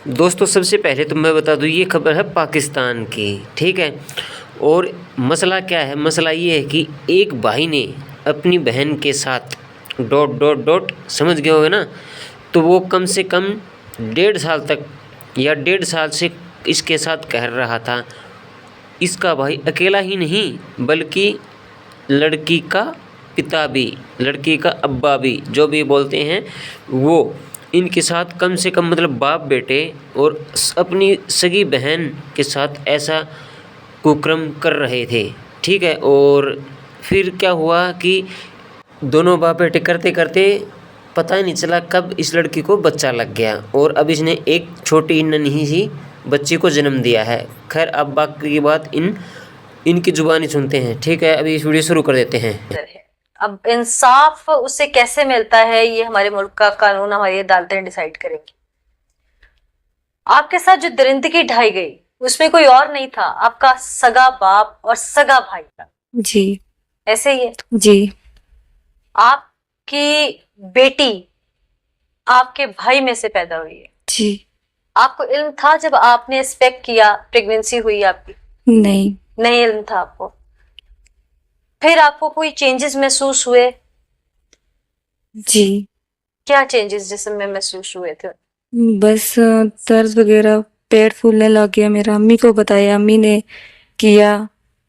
दोस्तों सबसे पहले तो मैं बता दूं ये खबर है पाकिस्तान की, ठीक है। और मसला क्या है, मसला ये है कि एक भाई ने अपनी बहन के साथ डॉट डॉट डॉट समझ गए होगे ना, तो वो कम से कम 1.5 साल तक या 1.5 साल से इसके साथ कह रहा था। इसका भाई अकेला ही नहीं बल्कि लड़की का पिता भी, लड़की का अब्बा भी, जो भी बोलते हैं वो इनके साथ कम से कम मतलब बाप बेटे और अपनी सगी बहन के साथ ऐसा कुकर्म कर रहे थे, ठीक है। और फिर क्या हुआ कि दोनों बाप बेटे करते करते पता ही नहीं चला कब इस लड़की को बच्चा लग गया और अब इसने एक छोटी नन्ही सी बच्ची को जन्म दिया है। खैर अब बाकी की बात इनकी जुबानी सुनते हैं, ठीक है। अभी इस वीडियो शुरू कर देते हैं। अब इंसाफ उससे कैसे मिलता है ये हमारे मुल्क का कानून, हमारी अदालतें डिसाइड करेंगी। आपके साथ जो दरिंदगी ढाई गई उसमें कोई और नहीं था, आपका सगा बाप और सगा भाई था। जी ऐसे ही है जी। आपकी बेटी आपके भाई में से पैदा हुई है जी। आपको इल्म था जब आपने एक्सपेक्ट किया, प्रेगनेंसी हुई आपकी? नहीं इल्म था आपको। फिर आपको कोई चेंजेस महसूस हुए? जी। क्या चेंजेस जिस्म में महसूस हुए थे? बस दर्द वगैरह, पेट फूलने लग गया मेरा। अम्मी को बताया, अम्मी ने किया।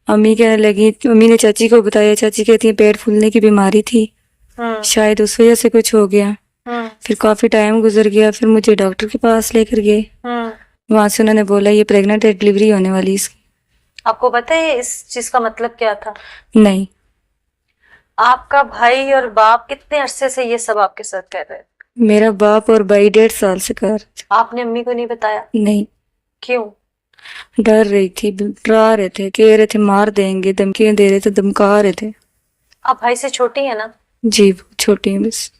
अम्मी कहने लगी, अम्मी ने चाची को बताया, चाची कहती है पेट फूलने की बीमारी थी, शायद उस वजह से कुछ हो गया। फिर काफी टाइम गुजर गया, फिर मुझे डॉक्टर के पास लेकर गए। वहां से उन्होंने बोला ये प्रेग्नेंट है, डिलीवरी होने वाली इसकी। आपको पता है इस चीज का मतलब क्या था? नहीं। आपका भाई और बाप कितने अरसे से ये सब आपके साथ कर रहे थे? मेरा बाप और भाई 1.5 साल से कर। आपने अम्मी को नहीं बताया? नहीं। क्यों? डर रही थी, डरा रहे थे, कह रहे थे मार देंगे, धमकियां दे रहे थे, धमका रहे थे। आप भाई से छोटी है ना? जी छोटी है बस।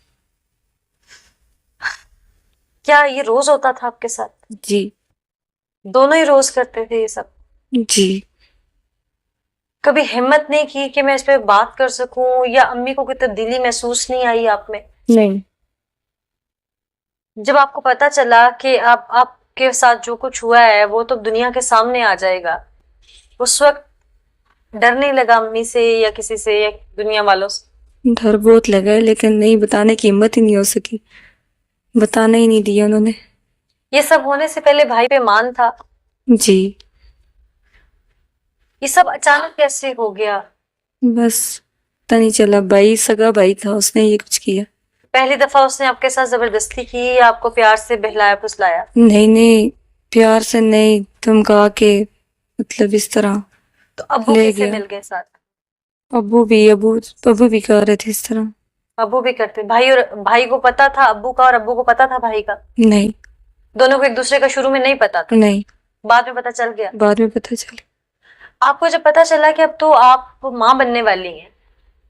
क्या ये रोज होता था आपके साथ? जी। दोनों ही रोज करते थे ये सब? जी। कभी हिम्मत नहीं की कि मैं इस पे बात कर सकूं, या अम्मी को कोई तब्दीली महसूस नहीं आई आप में? नहीं। जब आपको पता चला कि आपके साथ जो कुछ हुआ है वो तो दुनिया के सामने आ जाएगा, उस वक्त डर नहीं लगा अम्मी से या किसी से या दुनिया वालों से? डर बहुत लगा है, लेकिन नहीं बताने की हिम्मत ही नहीं हो सकी, बताने ही नहीं दिया उन्होंने। ये सब होने से पहले भाई पे मान था? जी। ये सब अचानक कैसे हो गया? बस पता नहीं चला, भाई सगा भाई था, उसने ये कुछ किया। पहली दफा उसने आपके साथ जबरदस्ती की या आपको प्यार से बहलाया फुसलाया? नहीं नहीं, प्यार से नहीं, धमका के, मतलब इस तरह। तो अब्बू ले कैसे गया। मिल गए साथ? अबू भी कर रहे थे इस तरह। अब्बू भी करते? भाई को पता था अब्बू का और अब्बू को पता था भाई का? नहीं। दोनों को एक दूसरे का शुरू में नहीं पता था? नहीं। बाद में पता चल गया? बाद में पता चला। आपको जब पता चला कि अब तो आप माँ बनने वाली हैं,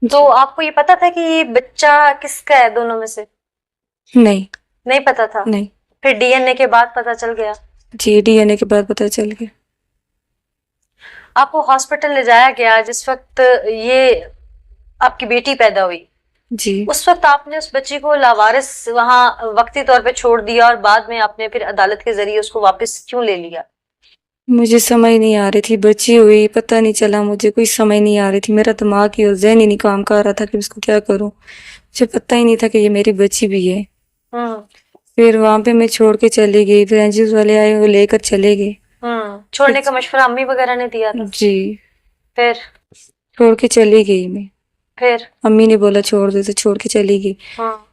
तो आपको ये पता था कि ये बच्चा किसका है दोनों में से? नहीं। नहीं पता था? नहीं। फिर डीएनए के बाद पता चल गया? जी, डीएनए के बाद पता चल गया। आपको हॉस्पिटल ले जाया गया जिस वक्त ये आपकी बेटी पैदा हुई? जी। उस वक्त आपने उस बच्ची को लावारिस वहां वक्ती तौर पे छोड़ दिया और बाद में आपने फिर अदालत के जरिए उसको वापस क्यों ले लिया? मुझे समझ नहीं आ रही थी, बच्ची हुई पता नहीं चला, मुझे कोई समझ नहीं आ रही थी, मेरा दिमाग ही और ज़हन ही नहीं काम कर रहा था कि इसको क्या करूं। मुझे पता ही नहीं था कि ये मेरी बच्ची भी है। फिर वहां पे मैं छोड़ के चली गई, फिर एनजीओ वाले आए, वो लेकर चले गए। छोड़ने का मशवरा अम्मी वगैरह ने दिया था? जी। फिर छोड़ के चली गई मैं। फिर अम्मी ने बोला छोड़ दे, तो छोड़ के चली गई।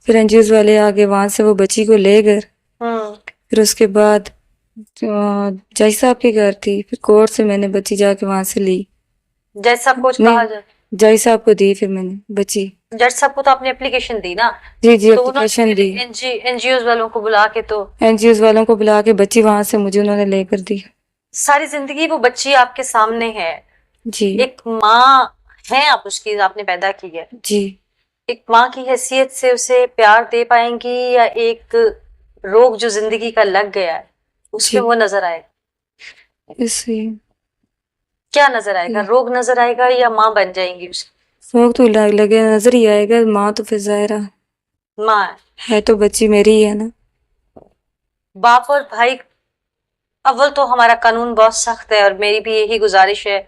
फिर एनजीओ वाले आ गए, वहां से वो बच्ची को ले गए। फिर उसके बाद जज साहब के घर थी, फिर कोर्ट से मैंने बच्ची जाके वहां से ली। जज साहब को कहा? जज साहब को दी फिर मैंने बच्ची। जज साहब को तो आपने एप्लीकेशन दी ना? जी जी, तो एप्लीकेशन दी। एनजीओ वालों को बुला के, तो एनजीओ वालों को बुला के बच्ची वहां से मुझे उन्होंने लेकर दी। सारी जिंदगी वो बच्ची आपके सामने है। जी। एक माँ है आप उसकी, आपने पैदा की है। जी। एक माँ की हैसियत से उसे प्यार दे पाएंगी या एक रोग जो जिंदगी का लग गया है उसमें वो नजर आए? इसलिए क्या नजर आएगा? रोग नजर आएगा या माँ बन जाएंगी उसकी? रोग तो लगे नजर ही आएगा, माँ तो फिर जाहिर माँ है तो बच्ची मेरी ही है ना। बाप और भाई अव्वल तो हमारा कानून बहुत सख्त है और मेरी भी यही गुजारिश है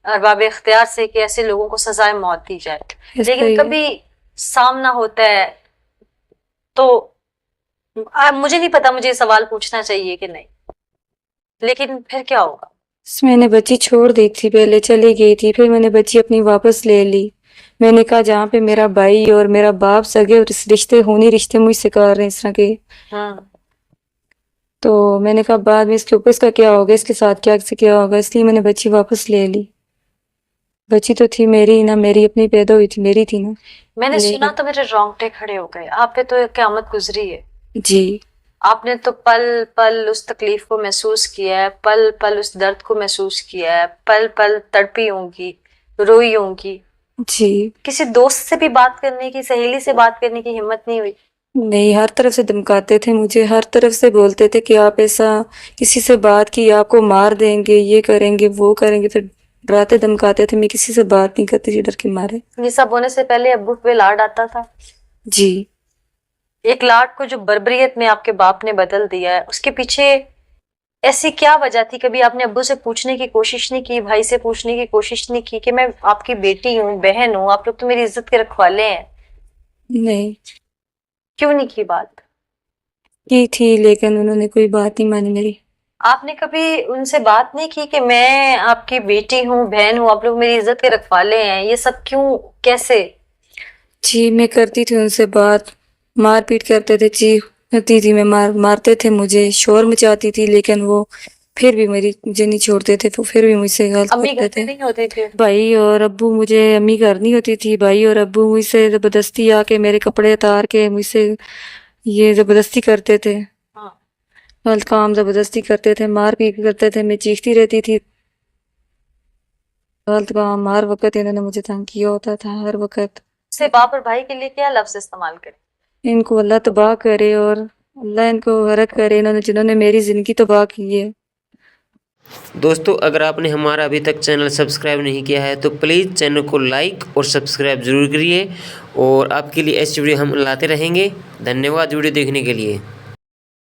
अरबाब इख्तियार से कि ऐसे लोगों को सजाए मौत दी जाए। ऐसा लेकिन ही है। कभी सामना होता है तो मुझे नहीं पता मुझे ये सवाल पूछना चाहिए कि नहीं, लेकिन फिर क्या होगा। मैंने बच्ची छोड़ दी थी, पहले चली गई थी, फिर मैंने बच्ची अपनी वापस ले ली। मैंने कहा जहाँ पे मेरा भाई और मेरा बाप सगे और इस रिश्ते मुझसे कर रहे हैं इस तरह के, तो मैंने कहा बाद में इसके ऊपर इसका क्या होगा, इसके साथ क्या होगा, इसलिए मैंने बच्ची वापस ले ली। बच्ची तो थी मेरी ना, मेरी अपनी पैदा हुई थी, मेरी थी ना। मैंने लेकिन- सुना तो मेरे रोंगटे खड़े हो गए। आप पे तो क़यामत गुजरी है। जी। आपने तो पल पल उस तकलीफ को महसूस किया है, पल पल उस दर्द को महसूस किया है, पल पल तड़पी होंगी, रोई होंगी। जी। किसी दोस्त से भी बात करने की, सहेली से बात करने की हिम्मत नहीं हुई? नहीं, हर तरफ से धमकाते थे मुझे, हर तरफ से बोलते थे कि आप ऐसा किसी से बात की आपको मार देंगे, ये करेंगे वो करेंगे, तो डराते धमकाते थे। मैं किसी से बात नहीं करती थी डर के मारे। ये सब होने से पहले अब्बू पे लाड आता था? जी। एक लाड को जो बर्बरियत में आपके बाप ने बदल दिया है, उसके पीछे ऐसी क्या वजह थी? कभी आपने अब्बू से पूछने की कोशिश नहीं की, भाई से पूछने की कोशिश नहीं की कि मैं आपकी बेटी हूँ, बहन हूँ, आप लोग तो मेरी इज्जत के रखवाले हैं? नहीं क्यों नहीं की बात? की थी, लेकिन उन्होंने कोई बात नहीं मानी मेरी। आपने कभी उनसे बात नहीं की कि मैं आपकी बेटी हूँ, बहन हूँ, आप लोग मेरी इज्जत के रखवाले हैं, ये सब क्यों, कैसे? जी, मैं करती थी उनसे बात, मारपीट करते थे, चीखती थी मैं, मारते थे मुझे, शोर मचाती थी, लेकिन वो फिर भी मुझे नहीं छोड़ते थे, वो फिर भी मुझसे गलत अम्मी करते घर थे। पे नहीं होते थे? भाई और अब्बू, मुझे अम्मी घर नहीं होती थी, भाई और अब्बू मुझसे जबरदस्ती आके मेरे कपड़े उतार के मुझसे ये जबरदस्ती करते थे। हाँ। गलत काम जबरदस्ती करते थे, मार पीट करते थे, मैं चीखती रहती थी। गलत काम हर वक्त इन्होंने मुझे तंग किया होता था, हर वक्त। से बाप और भाई के लिए क्या लफ्ज इस्तेमाल करें? इनको अल्लाह तबाह करे और अल्लाह इनको गरक करे, इन्होंने जिन्होंने मेरी ज़िंदगी तबाह की है। दोस्तों, अगर आपने हमारा अभी तक चैनल सब्सक्राइब नहीं किया है तो प्लीज़ चैनल को लाइक और सब्सक्राइब ज़रूर करिए, और आपके लिए ऐसी वीडियो हम लाते रहेंगे। धन्यवाद वीडियो देखने के लिए।